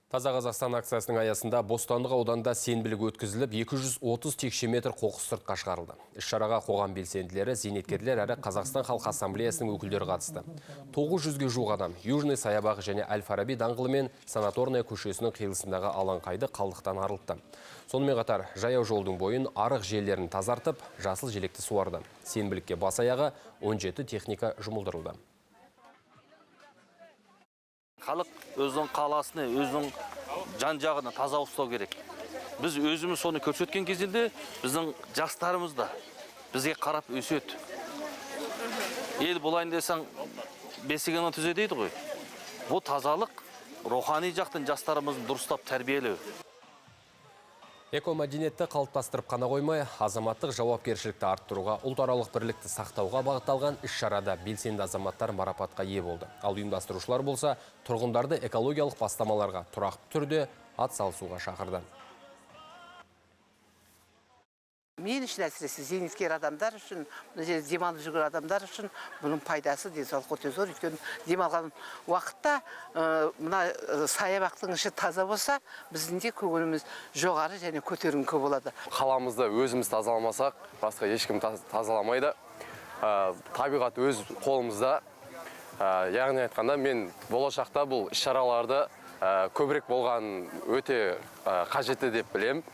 Таза Қазақстан акциясының аясында Бостандық ауданында сенбілік өткізіліп, 230 текше метр қоқыс сыртқа шығарылды. Іс-шараға қоғам белсенділері, зейнеткерлер әрі Қазақстан Халқы Ассамблеясының өкілдері қатысты. 900-ге жуық адам Южный саябағы және Әл-Фараби даңғылы мен Санаторная көшесінің қиылысындағы алаңқайды қалдықтан арылтты. Сонымен қатар, жаяу жолдың бойын арық желілерін тазартып, жасыл желекті суарды. Сенбілікке бас аяғы 17 техника жұмылдырылды. Халық өзінің қаласыны, өзінің жан-жағына таза ұстау керек. Біз өзіміз соны көрсеткен кезінде, біздің жастарымыз да бізге қарап өседі. Ел болайын десең, бесігінен түзе дейді ғой. Бұл тазалық рухани жақтың жастарымызды дұрыстап тәрбиелеу. Эко-мәдениетті қалыптастырып қана қоймай, азаматтық жауапкершілікті арттыруға, ұлтаралық бірлікті сақтауға бағытталған іс-шарада белсенді азаматтар марапатқа ие болды. Ал ұйымдастырушылар болса, тұрғындарды экологиялық бастамаларға тұрақты түрде атсалысуға шақырды. Мен үшін әсіресе зейнеткер адамдар үшін, демалып жүрген адамдар үшін бұның пайдасы денсаулыққа өте зор. Өйткені демалған уақытта мына саябақтың іші таза болса, біздің де көңіліміз жоғары және көтеріңкі болады. Қаламызды өзіміз тазаламасақ, басқа ешкім тазаламайды. Табиғат өз қолымызда. Яғни айтқанда, мен болашақта бұл іс-шараларды көбірек болған өте қажетті деп білем.